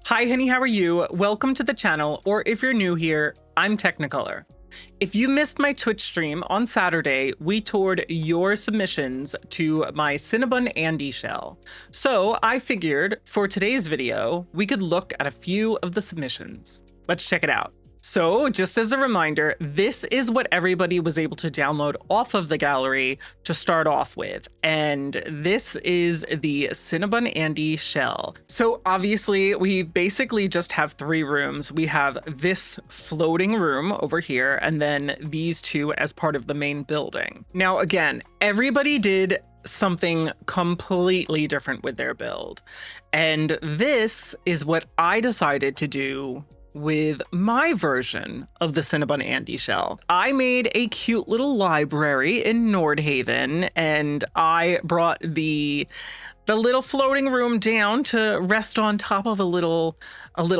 Hi honey, how are you? Welcome to the channel, or if you're new here, I'm Teknikolour. If you missed my Twitch stream on Saturday, we toured your submissions to my CinnabonAndy shell. So I figured for today's video, we could look at a few of the submissions. Let's check it out. So just as a reminder, this is what everybody was able to download off of the gallery to start off with. And this is the CinnabonAndy shell. So obviously we basically just have three rooms. We have this floating room over here, and then these two as part of the main building. Now, again, everybody did something completely different with their build. And this is what I decided to do with my version of the CinnabonAndy shell. I made a cute little library in Nordhaven, and I brought the little floating room down to rest on top of a little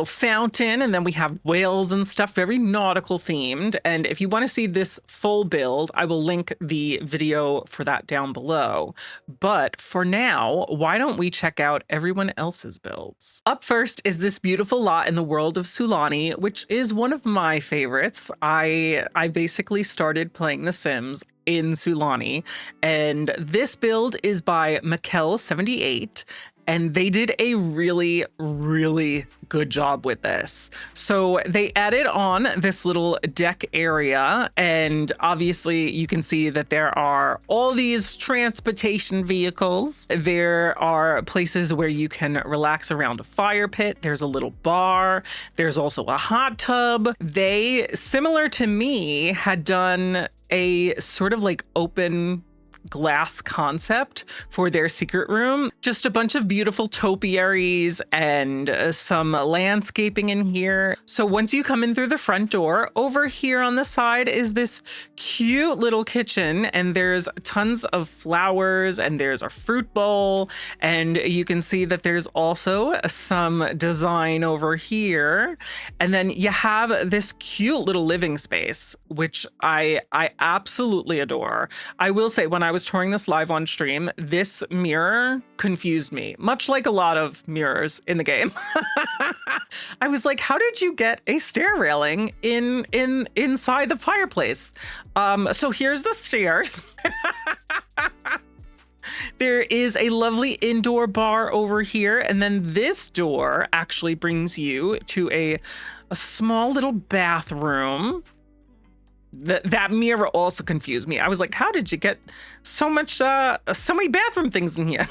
fountain, and then we have whales and stuff, very nautical themed. And if you want to see this full build, I will link the video for that down below. But for now, why don't we check out everyone else's builds? Up first is this beautiful lot in the world of Sulani, which is one of my favorites. I basically started playing The Sims in Sulani, and this build is by Mikkel78, and they did a really good job with this. So they added on this little deck area, and obviously you can see that there are all these transportation vehicles. There are places where you can relax around a fire pit. There's a little bar. There's also a hot tub. They, similar to me, had done a sort of like open glass concept for their secret room. Just a bunch of beautiful topiaries and some landscaping in here. So once you come in through the front door, over here on the side is this cute little kitchen, and there's tons of flowers, and there's a fruit bowl, and you can see that there's also some design over here. And then you have this cute little living space, which I absolutely adore. I will say, when I was touring this live on stream, this mirror confused me, much like a lot of mirrors in the game. I was like, how did you get a stair railing inside the fireplace? So here's the stairs. There is a lovely indoor bar over here, and then this door actually brings you to a small little bathroom. That mirror also confused me. I was like, how did you get so many bathroom things in here?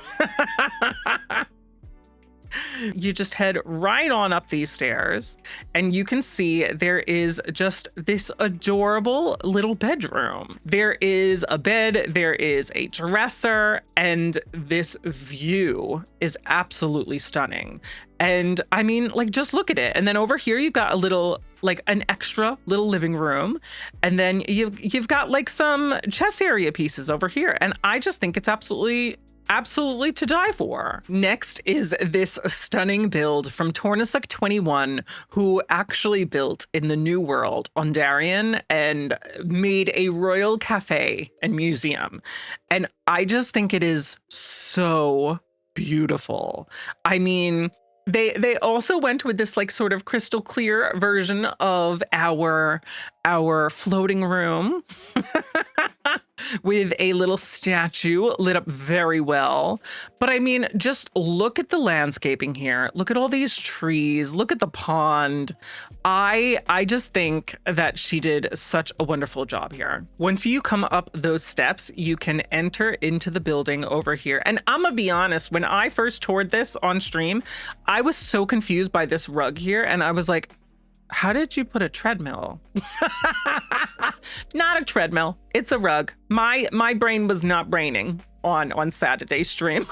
You just head right on up these stairs, and you can see there is just this adorable little bedroom. There is a bed, there is a dresser, and this view is absolutely stunning. And I mean, like, just look at it. And then over here, you've got a little, like, an extra little living room. And then you've got like some chess area pieces over here. And I just think it's absolutely to die for. Next is this stunning build from Tornasuk21, who actually built in the New World on Darien and made a royal cafe and museum. And I just think it is so beautiful. I mean, they also went with this like sort of crystal clear version of our floating room with a little statue lit up very well. But I mean, just look at the landscaping here. Look at all these trees. Look at the pond. I just think that she did such a wonderful job here. Once you come up those steps, you can enter into the building over here. And I'm gonna be honest, when I first toured this on stream, I was so confused by this rug here, and I was like, how did you put a treadmill? Not a treadmill, it's a rug. My brain was not braining on Saturday's stream.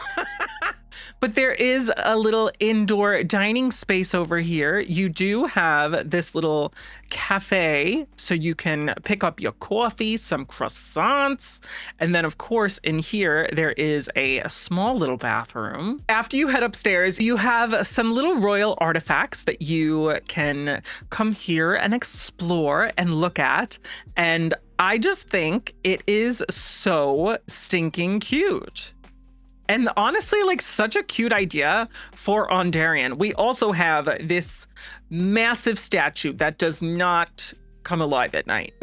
But there is a little indoor dining space over here. You do have this little cafe, so you can pick up your coffee, some croissants. And then of course in here, there is a small little bathroom. After you head upstairs, you have some little royal artifacts that you can come here and explore and look at. And I just think it is so stinking cute. And honestly, like such a cute idea for Ondarian. We also have this massive statue that does not come alive at night.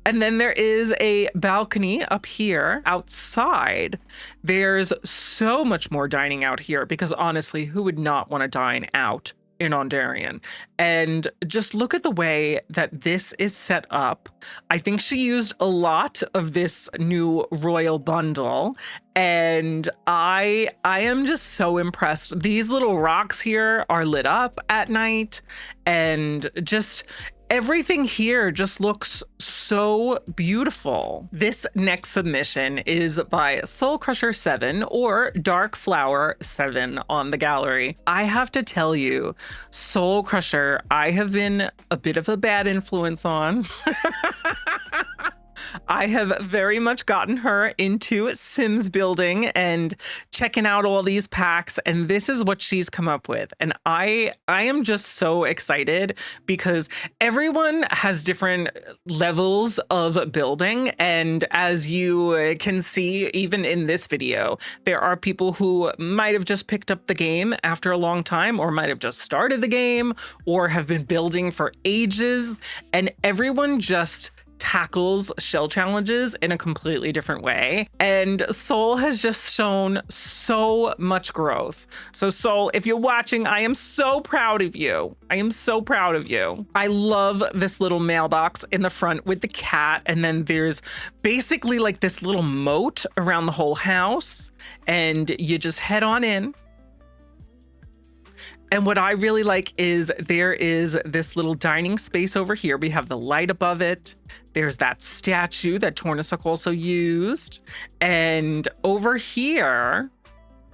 And then there is a balcony up here outside. There's so much more dining out here because honestly, who would not want to dine out in Ondarian? And just look at the way that this is set up. I think she used a lot of this new royal bundle, and I am just so impressed. These little rocks here are lit up at night, and just everything here just looks so beautiful. This next submission is by Soul Crusher 7 or Dark Flower 7 on the gallery. I have to tell you, Soul Crusher, I have been a bit of a bad influence on. I have very much gotten her into Sims building and checking out all these packs, and this is what she's come up with. And I am just so excited because everyone has different levels of building, and as you can see even in this video, there are people who might have just picked up the game after a long time, or might have just started the game, or have been building for ages, and everyone just tackles shell challenges in a completely different way. And Soul has just shown so much growth. So Soul, if you're watching, I am so proud of you. I am so proud of you. I love this little mailbox in the front with the cat. And then there's basically like this little moat around the whole house. And you just head on in. And what I really like is there is this little dining space over here. We have the light above it. There's that statue that Tornasuk also used. And over here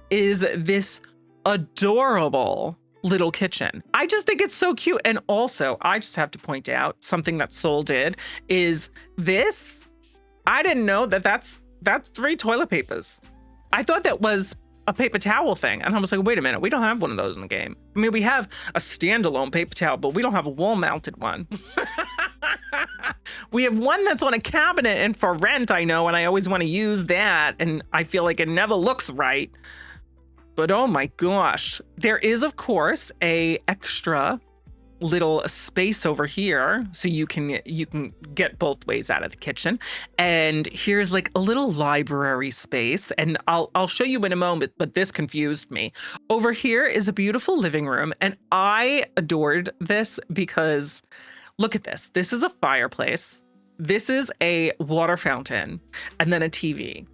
is this adorable little kitchen. I just think it's so cute. And also, I just have to point out something that Soul did is this. I didn't know that that's 3 toilet papers. I thought that was a paper towel thing. And I was like, wait a minute, we don't have one of those in the game. I mean, we have a standalone paper towel, but we don't have a wall mounted one. We have one that's on a cabinet and for rent, I know, and I always want to use that. And I feel like it never looks right. But oh my gosh, there is, of course, a extra little space over here so you can get both ways out of the kitchen. And here's like a little library space, and I'll show you in a moment, but this confused me. Over here is a beautiful living room, and I adored this because look at this. This is a fireplace. This is a water fountain, and then a TV.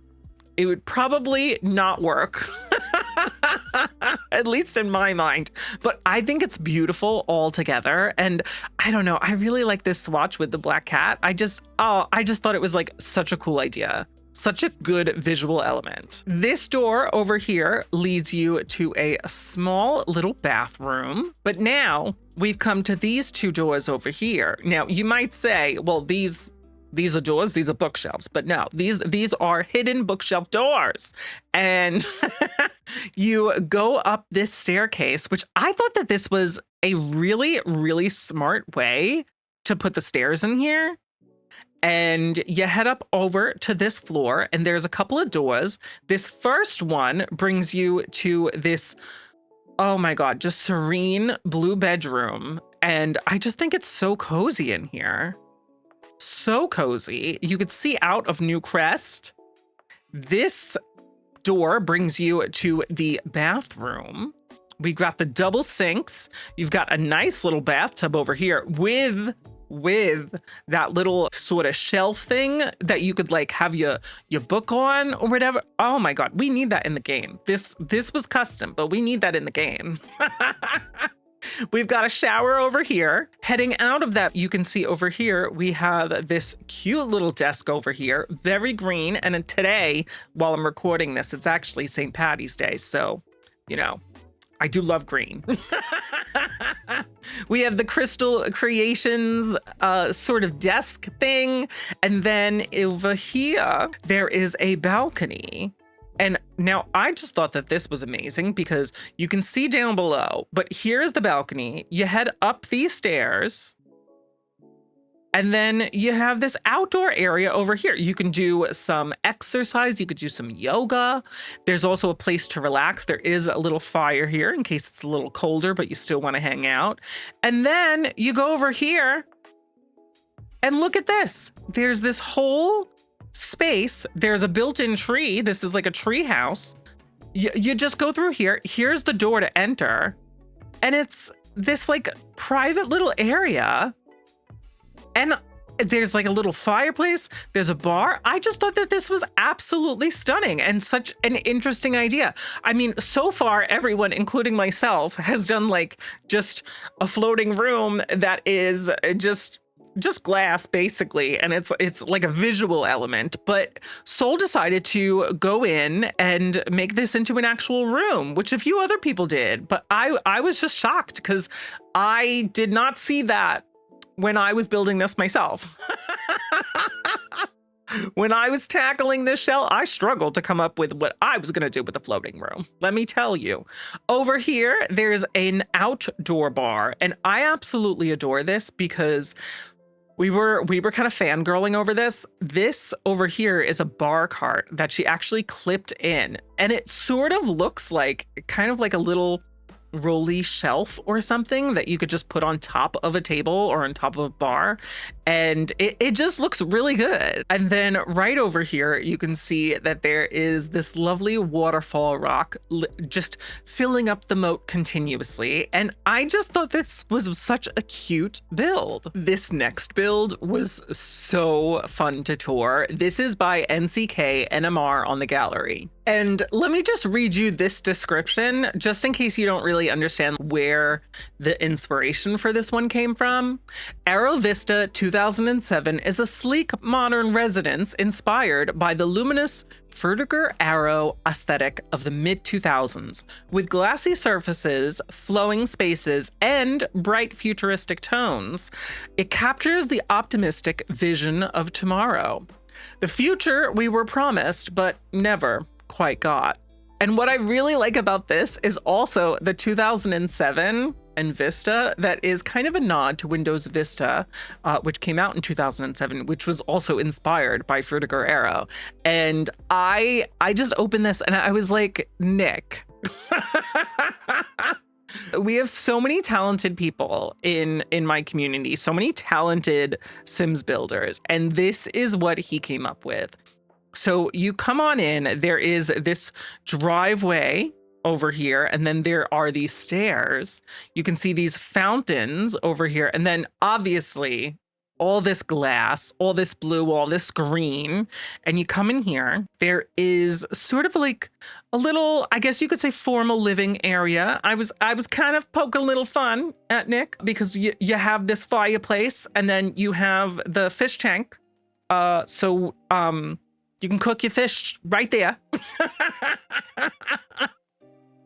It would probably not work. At least in my mind, but I think it's beautiful all together. And I don't know, I really like this swatch with the black cat. I just thought it was like such a cool idea. Such a good visual element. This door over here leads you to a small little bathroom, but now we've come to these 2 doors over here. Now you might say, well, these are doors, these are bookshelves, but no, these are hidden bookshelf doors. And you go up this staircase, which I thought that this was a really, really smart way to put the stairs in here. And you head up over to this floor, and there's a couple of doors. This first one brings you to this, oh my God, just serene blue bedroom. And I just think it's so cozy in here. So cozy. You could see out of New Crest. This door brings you to the bathroom. We've got the double sinks. You've got a nice little bathtub over here with that little sort of shelf thing that you could like have your book on or whatever. Oh my God, we need that in the game. This was custom, but we need that in the game. We've got a shower over here. Heading out of that, you can see over here, we have this cute little desk over here, very green. And today, while I'm recording this, it's actually St. Patty's Day. So, you know, I do love green. We have the Crystal Creations sort of desk thing. And then over here, there is a balcony. And now I just thought that this was amazing because you can see down below, but here's the balcony. You head up these stairs And then you have this outdoor area over here. You can do some exercise. You could do some yoga. There's also a place to relax. There is a little fire here in case it's a little colder, but you still want to hang out. And then you go over here and look at this. There's this whole space. There's a built-in tree. This is like a tree house. You just go through here. Here's the door to enter. And it's this like private little area. And there's like a little fireplace. There's a bar. I just thought that this was absolutely stunning and such an interesting idea. I mean, so far, everyone, including myself, has done like just a floating room that is just glass basically, and it's like a visual element. But Soul decided to go in and make this into an actual room, which a few other people did. But I was just shocked because I did not see that when I was building this myself. When I was tackling this shell, I struggled to come up with what I was going to do with the floating room. Let me tell you. Over here, there's an outdoor bar, and I absolutely adore this because we were kind of fangirling over this. This over here is a bar cart that she actually clipped in, and it sort of looks like kind of like a little rolly shelf or something that you could just put on top of a table or on top of a bar, and it just looks really good. And then right over here you can see that there is this lovely waterfall rock just filling up the moat continuously, and I just thought this was such a cute build. This next build was so fun to tour. This is by NCK NMR on the gallery. And let me just read you this description, just in case you don't really understand where the inspiration for this one came from. Arrow Vista 2007 is a sleek, modern residence inspired by the luminous Frutiger Arrow aesthetic of the mid-2000s, with glassy surfaces, flowing spaces, and bright futuristic tones. It captures the optimistic vision of tomorrow. The future we were promised, but never quite got. And what I really like about this is also the 2007 and Vista, that is kind of a nod to Windows Vista, which came out in 2007, which was also inspired by Frutiger Arrow. And I just opened this and I was like, Nick. We have so many talented people in my community, so many talented Sims builders, and this is what he came up with. So you come on in, there is this driveway over here, and then there are these stairs. You can see these fountains over here, and then obviously all this glass, all this blue, all this green, and you come in here. There is sort of like a little, I guess you could say, formal living area. I was kind of poking a little fun at Nick because you have this fireplace, and then you have the fish tank. You can cook your fish right there.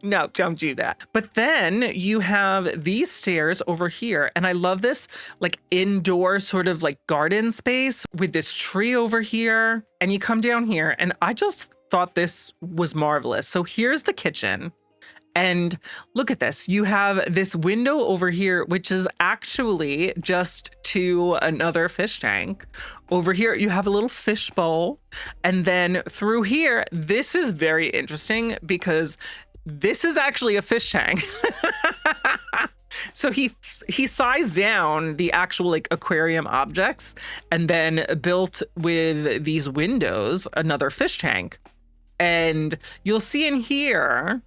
No, don't do that. But then you have these stairs over here. And I love this like indoor sort of like garden space with this tree over here. And you come down here, and I just thought this was marvelous. So here's the kitchen. And look at this. You have this window over here, which is actually just to another fish tank. Over here, you have a little fish bowl. And then through here, this is very interesting because this is actually a fish tank. So he sized down the actual like aquarium objects and then built with these windows another fish tank. And you'll see in here,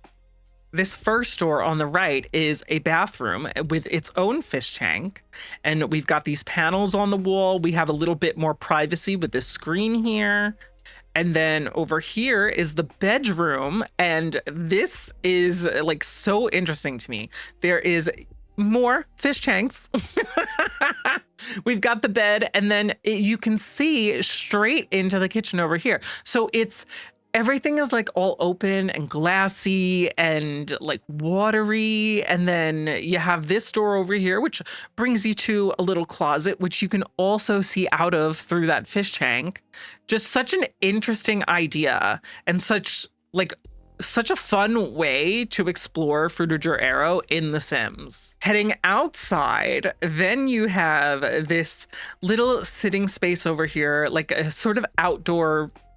this first door on the right is a bathroom with its own fish tank. And we've got these panels on the wall. We have a little bit more privacy with this screen here. And then over here is the bedroom. And this is like so interesting to me. There is more fish tanks. We've got the bed, and then you can see straight into the kitchen over here. So everything is like all open and glassy and like watery. And then you have this door over here, which brings you to a little closet, which you can also see out of through that fish tank. Just such an interesting idea and such like such a fun way to explore Fruit Your Arrow in The Sims. Heading outside, then you have this little sitting space over here, like a sort of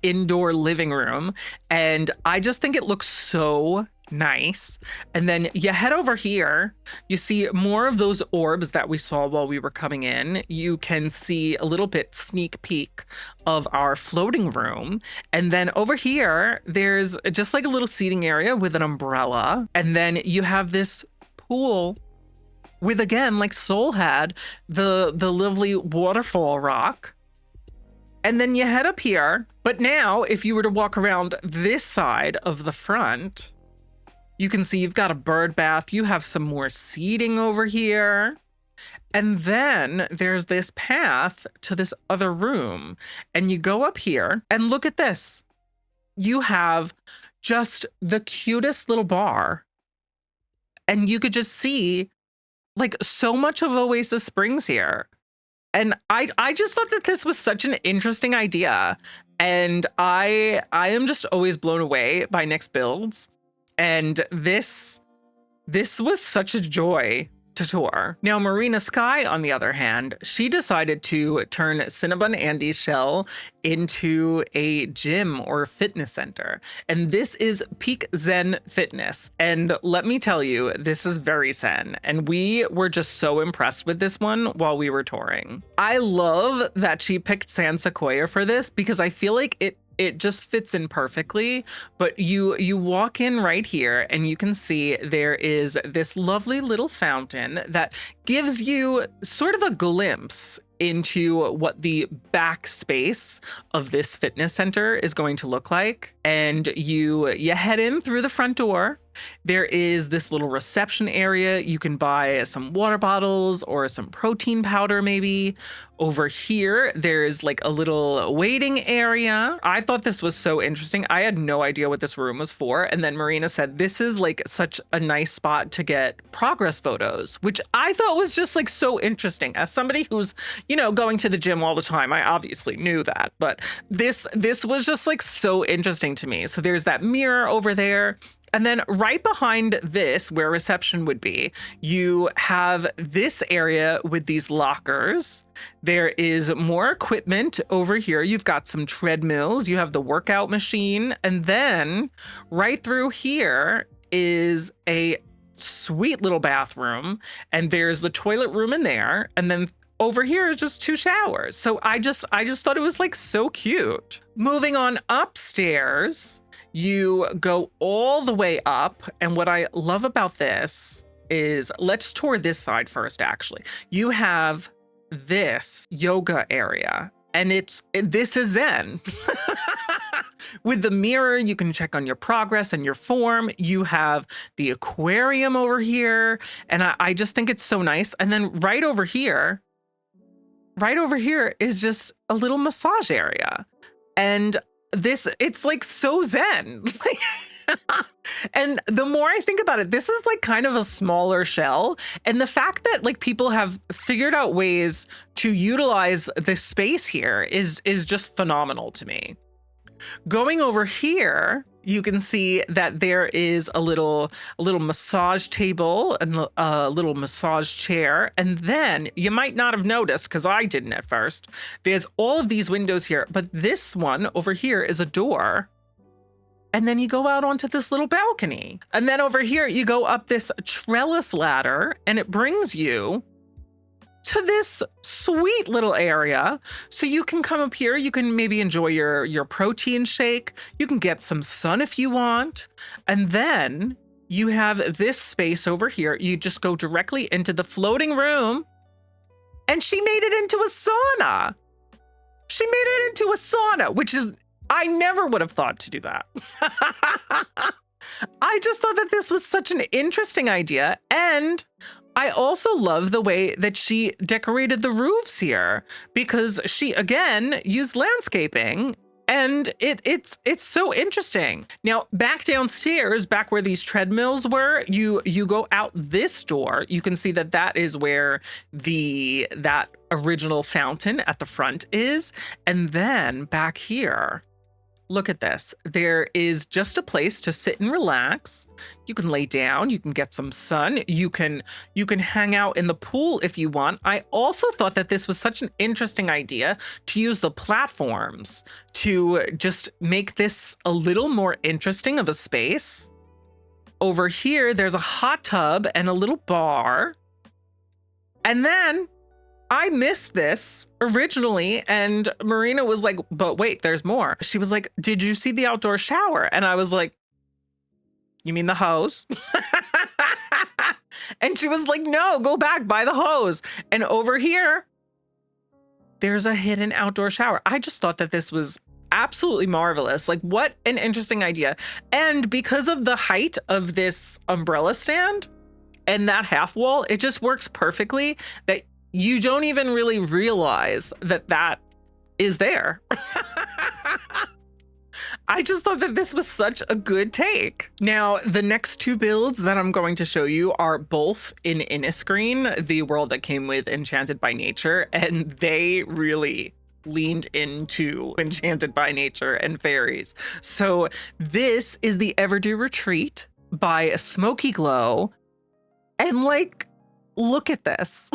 indoor living room. And I just think it looks so nice. And then you head over here, you see more of those orbs that we saw while we were coming in. You can see a little bit sneak peek of our floating room. And then over here, there's just like a little seating area with an umbrella. And then you have this pool with, again, like Soul had, the lovely waterfall rock. And then you head up here. But now, if you were to walk around this side of the front, you can see you've got a bird bath. You have some more seating over here. And then there's this path to this other room. And you go up here and look at this. You have just the cutest little bar. And you could just see like so much of Oasis Springs here. And I just thought that this was such an interesting idea. And I am just always blown away by Nick's builds. And this was such a joy to tour. Now, Marina Sky, on the other hand, she decided to turn CinnabonAndy's shell into a gym or fitness center. And this is Peak Zen Fitness. And let me tell you, this is very zen. And we were just so impressed with this one while we were touring. I love that she picked San Sequoia for this because I feel like it just fits in perfectly. But you walk in right here and you can see there is this lovely little fountain that gives you sort of a glimpse into what the back space of this fitness center is going to look like. And you head in through the front door. There is this little reception area. You can buy some water bottles or some protein powder maybe. Over here, there's like a little waiting area. I thought this was so interesting. I had no idea what this room was for. And then Marina said, this is like such a nice spot to get progress photos, which I thought was just like so interesting. As somebody who's, going to the gym all the time, I obviously knew that, but this was just like so interesting to me. So there's that mirror over there. And then right behind this, where reception would be, you have this area with these lockers. There is more equipment over here. You've got some treadmills. You have the workout machine. And then right through here is a sweet little bathroom. And there's the toilet room in there. And then over here is just 2 showers. So I just thought it was like so cute. Moving on upstairs, you go all the way up. And what I love about this is, let's tour this side first, actually. You have this yoga area and this is zen. With the mirror, you can check on your progress and your form. You have the aquarium over here. And I just think it's so nice. And then right over here is just a little massage area. And it's like so zen. And the more I think about it, this is like kind of a smaller shell. And the fact that like people have figured out ways to utilize the space here is just phenomenal to me. Going over here, you can see that there is a little massage table and a little massage chair. And then you might not have noticed, because I didn't at first, there's all of these windows here, but this one over here is a door. And then you go out onto this little balcony. And then over here, you go up this trellis ladder and it brings you to this sweet little area. So you can come up here, you can maybe enjoy your protein shake. You can get some sun if you want. And then you have this space over here. You just go directly into the floating room. And she made it into a sauna. She made it into a sauna, which is, I never would have thought to do that. I just thought that this was such an interesting idea. And I also love the way that she decorated the roofs here, because she, again, used landscaping, and it's so interesting. Now, back downstairs, back where these treadmills were, you go out this door. You can see that is where that original fountain at the front is. And then back here, Look at this. There is just a place to sit and relax. You can lay down, you can get some sun, you can hang out in the pool if you want. I also thought that this was such an interesting idea to use the platforms to just make this a little more interesting of a space. Over here, there's a hot tub and a little bar. And then I missed this originally, and Marina was like, but wait, there's more. She was like, did you see the outdoor shower? And I was like, you mean the hose? And she was like, no, go back by the hose. And over here, there's a hidden outdoor shower. I just thought that this was absolutely marvelous. Like, what an interesting idea. And because of the height of this umbrella stand and that half wall, it just works perfectly that you don't even really realize that that is there. I just thought that this was such a good take. Now, the next two builds that I'm going to show you are both in Inniscreen, the world that came with Enchanted by Nature, and they really leaned into Enchanted by Nature and fairies. So this is the Everdew Retreat by Smoky Glow. And like, look at this.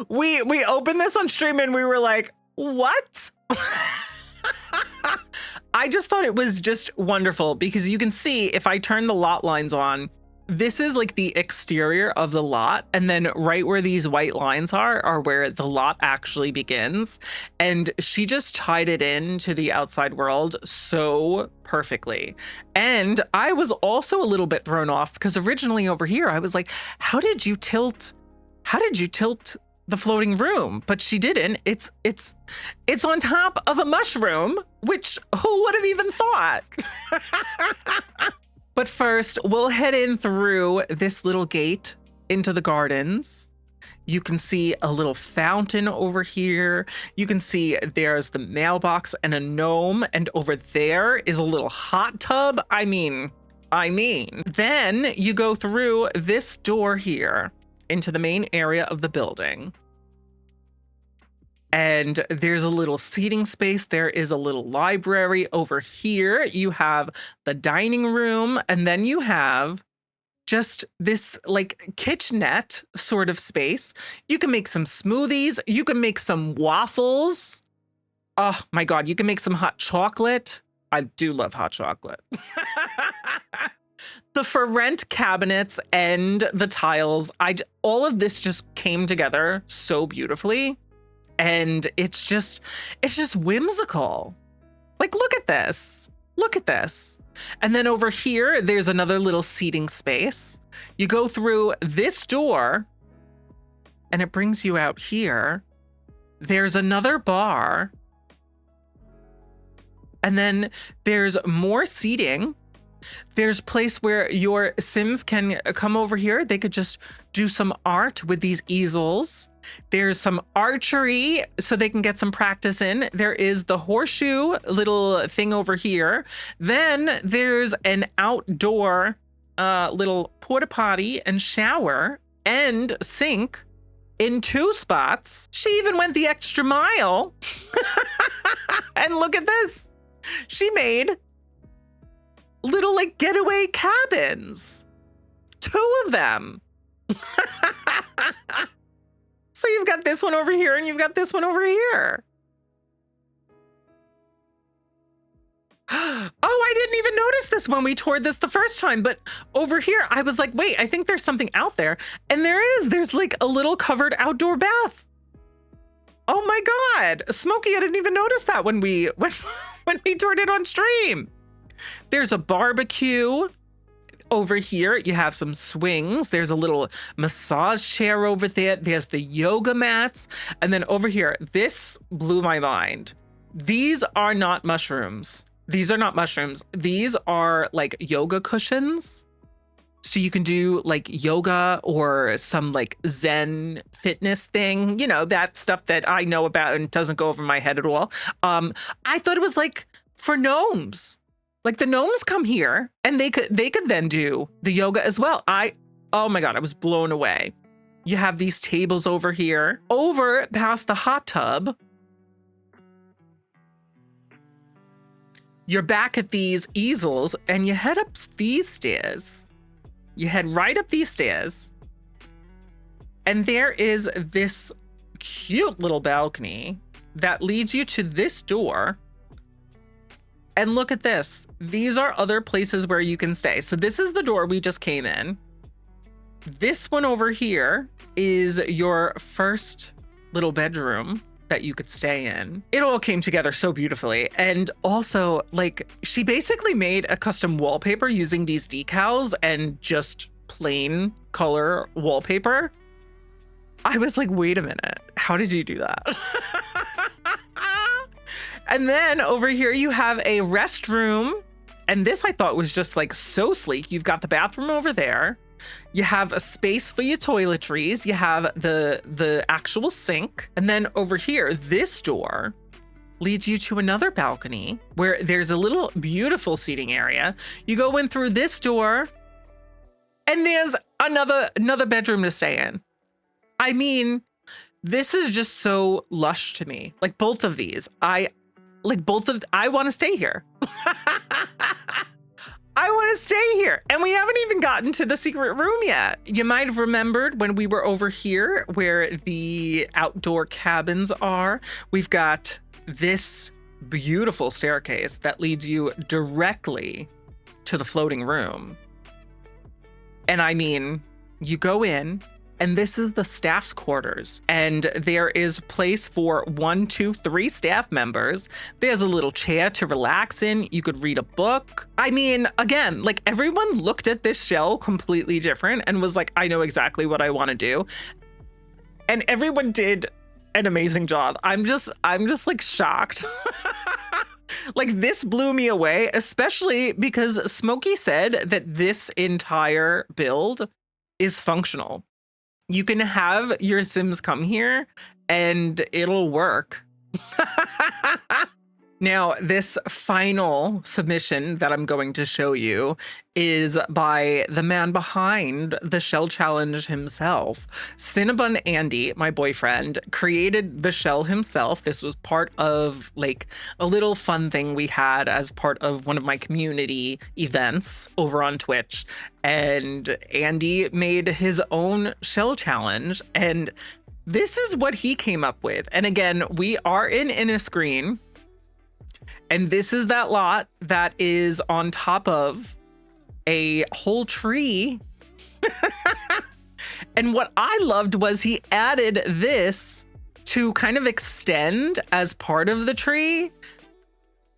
We opened this on stream and we were like, what? I just thought it was just wonderful because you can see if I turn the lot lines on, this is like the exterior of the lot. And then right where these white lines are where the lot actually begins. And she just tied it into the outside world so perfectly. And I was also a little bit thrown off because originally over here, I was like, how did you tilt the floating room? But she didn't. It's on top of a mushroom, which who would have even thought? But first, we'll head in through this little gate into the gardens. You can see a little fountain over here. You can see there's the mailbox and a gnome, and over there is a little hot tub. I mean, then you go through this door here into the main area of the building. And there's a little seating space. There is a little library over here. You have the dining room, and then you have just this like kitchenette sort of space. You can make some smoothies. You can make some waffles. Oh my God, you can make some hot chocolate. I do love hot chocolate. The for rent cabinets and the tiles, all of this just came together so beautifully. And it's just whimsical. Like, look at this. Look at this. And then over here, there's another little seating space. You go through this door and it brings you out here. There's another bar. And then there's more seating. There's a place where your Sims can come over here. They could just do some art with these easels. There's some archery so they can get some practice in. There is the horseshoe little thing over here. Then there's an outdoor little porta potty and shower and sink in 2 spots. She even went the extra mile. And look at this. She made little like getaway cabins. 2 of them. So you've got this one over here and you've got this one over here. Oh, I didn't even notice this when we toured this the first time, but over here I was like, wait, I think there's something out there. And there's like a little covered outdoor bath. Oh my God, Smokey, I didn't even notice that when we toured it on stream. There's a barbecue. Over here, you have some swings. There's a little massage chair over there. There's the yoga mats. And then over here, this blew my mind. These are not mushrooms. These are not mushrooms. These are like yoga cushions. So you can do like yoga or some like Zen fitness thing, you know, that stuff that I know about and doesn't go over my head at all. I thought it was like for gnomes. Like the gnomes come here and they could then do the yoga as well. Oh my God, I was blown away. You have these tables over here, over past the hot tub. You're back at these easels and you head up these stairs. You head right up these stairs. And there is this cute little balcony that leads you to this door. And look at this. These are other places where you can stay. So this is the door we just came in. This one over here is your first little bedroom that you could stay in. It all came together so beautifully. And also, like, she basically made a custom wallpaper using these decals and just plain color wallpaper. I was like, wait a minute, how did you do that? And then over here you have a restroom. And this I thought was just like so sleek. You've got the bathroom over there. You have a space for your toiletries. You have the actual sink. And then over here, this door leads you to another balcony where there's a little beautiful seating area. You go in through this door and there's another bedroom to stay in. I mean, this is just so lush to me. Like both of these, I want to stay here. I want to stay here. And we haven't even gotten to the secret room yet. You might have remembered when we were over here where the outdoor cabins are. We've got this beautiful staircase that leads you directly to the floating room. And I mean, you go in, and this is the staff's quarters. And there is place for 1, 2, 3 staff members. There's a little chair to relax in. You could read a book. I mean, again, like everyone looked at this shell completely different and was like, I know exactly what I want to do. And everyone did an amazing job. I'm just like shocked. Like this blew me away, especially because Smokey said that this entire build is functional. You can have your Sims come here and it'll work. Now, this final submission that I'm going to show you is by the man behind the shell challenge himself. CinnabonAndy, my boyfriend, created the shell himself. This was part of like a little fun thing we had as part of one of my community events over on Twitch. And Andy made his own shell challenge. And this is what he came up with. And again, we are in Inniscreen. And this is that lot that is on top of a whole tree. And what I loved was he added this to kind of extend as part of the tree.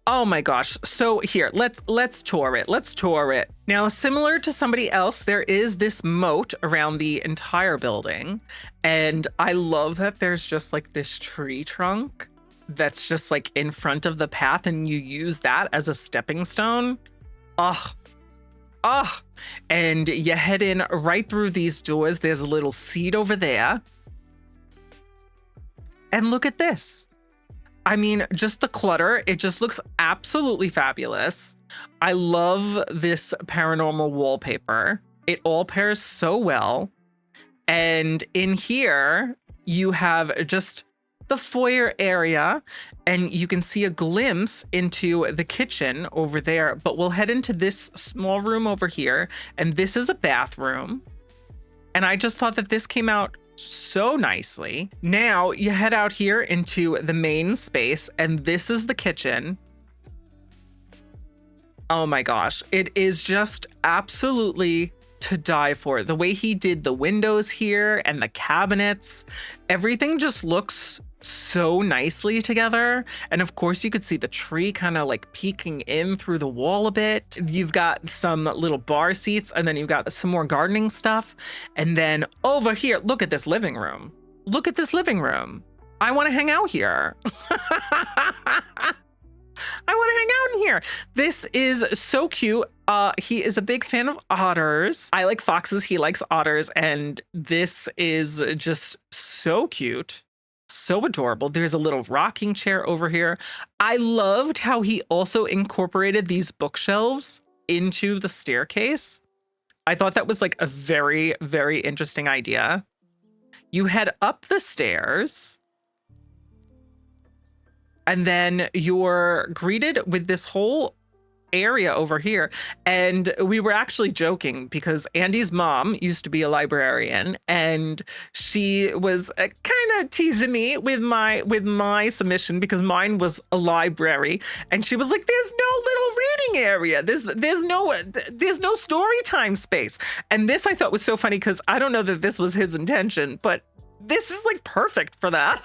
Oh my gosh. So here, let's tour it. Let's tour it. Now, similar to somebody else, there is this moat around the entire building. And I love that there's just like this tree trunk that's just like in front of the path and you use that as a stepping stone. And you head in right through these doors. There's a little seat over there. And look at this. I mean, just the clutter, it just looks absolutely fabulous. I love this paranormal wallpaper. It all pairs so well. And in here, you have just the foyer area, and you can see a glimpse into the kitchen over there, but we'll head into this small room over here, and this is a bathroom. And I just thought that this came out so nicely. Now you head out here into the main space, and this is the kitchen. Oh my gosh, it is just absolutely to die for. The way he did the windows here and the cabinets, everything just looks so nicely together. And of course you could see the tree kind of like peeking in through the wall a bit. You've got some little bar seats, and then you've got some more gardening stuff. And then over here, look at this living room. Look at this living room. I want to hang out here. I want to hang out in here. This is so cute. He is a big fan of otters. I like foxes. He likes otters. And this is just so cute. So adorable. There's a little rocking chair over here. I loved how he also incorporated these bookshelves into the staircase. I thought that was like a very, very interesting idea. You head up the stairs. And then you're greeted with this whole area over here. And we were actually joking because Andy's mom used to be a librarian, and she was kind of teasing me with my submission because mine was a library, and she was like, there's no little reading area, there's no story time space. And this I thought was so funny because I don't know that this was his intention, but this is like perfect for that.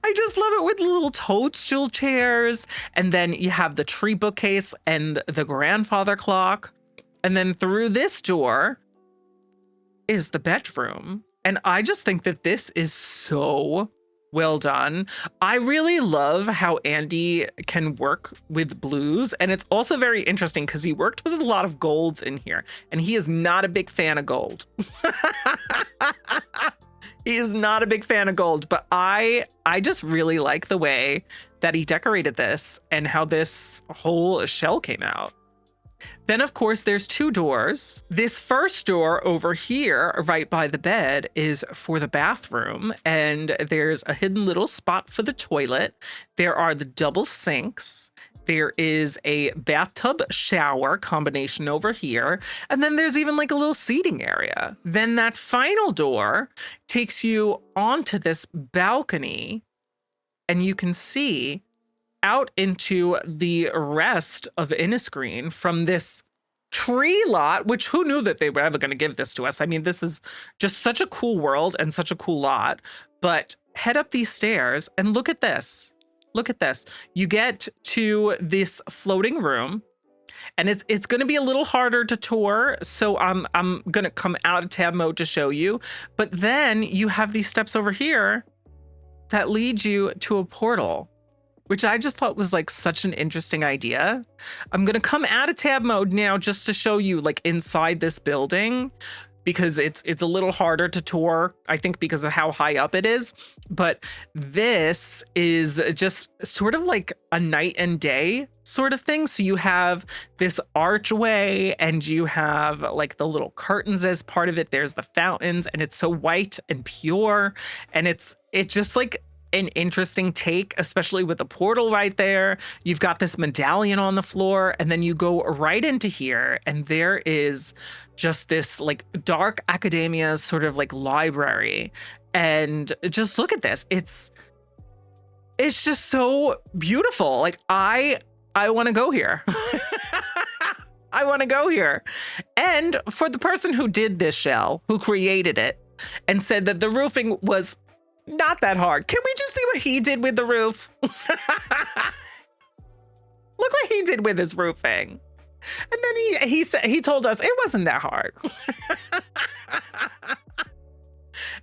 I just love it with the little toadstool chairs. And then you have the tree bookcase and the grandfather clock. And then through this door is the bedroom. And I just think that this is so well done. I really love how Andy can work with blues. And it's also very interesting because he worked with a lot of golds in here. And he is not a big fan of gold. He is not a big fan of gold, but I just really like the way that he decorated this and how this whole shell came out. Then, of course, there's two doors. This first door over here, right by the bed, is for the bathroom, and there's a hidden little spot for the toilet. There are the double sinks. There is a bathtub shower combination over here. And then there's even like a little seating area. Then that final door takes you onto this balcony, and you can see out into the rest of Innisgreen from this tree lot, which who knew that they were ever going to give this to us? I mean, this is just such a cool world and such a cool lot. But head up these stairs and look at this. Look at this. You get to this floating room, and it's going to be a little harder to tour, so I'm going to come out of tab mode to show you. But then you have these steps over here that lead you to a portal, which I just thought was like such an interesting idea. I'm going to come out of tab mode now just to show you like inside this building, because it's a little harder to tour, I think, because of how high up it is. But this is just sort of like a night and day sort of thing. So you have this archway, and you have like the little curtains as part of it. There's the fountains, and it's so white and pure. And it's just like an interesting take, especially with the portal right there. You've got this medallion on the floor, and then you go right into here, and there is just this like dark academia sort of like library. And just look at this. It's just so beautiful. Like I want to go here. I want to go here. And for the person who did this shell, who created it and said that the roofing was not that hard, can we just see what he did with the roof? Look what he did with his roofing. And then he told us it wasn't that hard.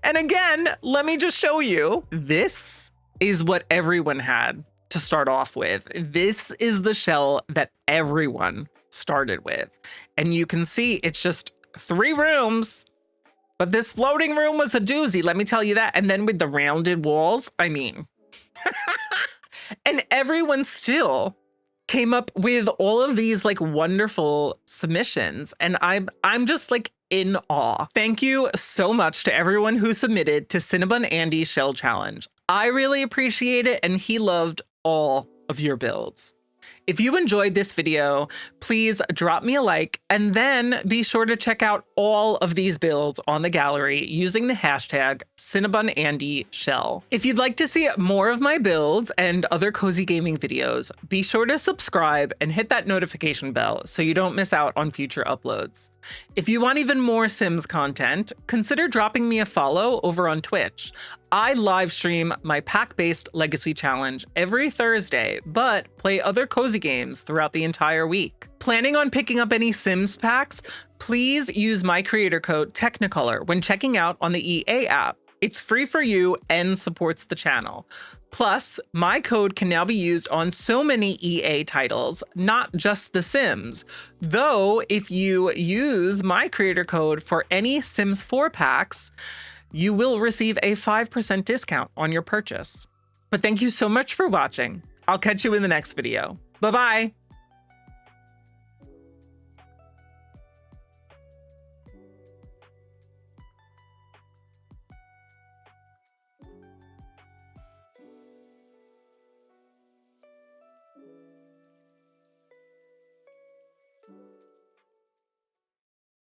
And again, let me just show you. This is what everyone had to start off with. This is the shell that everyone started with. And you can see it's just 3 rooms. But this floating room was a doozy, let me tell you that. And then with the rounded walls, I mean. And everyone still came up with all of these like wonderful submissions. And I'm just like in awe. Thank you so much to everyone who submitted to CinnabonAndy Shell Challenge. I really appreciate it, and he loved all of your builds. If you enjoyed this video, please drop me a like, and then be sure to check out all of these builds on the gallery using the hashtag CinnabonAndyShell. If you'd like to see more of my builds and other cozy gaming videos, be sure to subscribe and hit that notification bell so you don't miss out on future uploads. If you want even more Sims content, consider dropping me a follow over on Twitch. I live stream my pack-based Legacy Challenge every Thursday, but play other cozy games throughout the entire week. Planning on picking up any Sims packs? Please use my creator code Teknikolour when checking out on the EA app. It's free for you and supports the channel. Plus, my code can now be used on so many EA titles, not just The Sims. Though, if you use my creator code for any Sims 4 packs, you will receive a 5% discount on your purchase. But thank you so much for watching. I'll catch you in the next video. Bye-bye.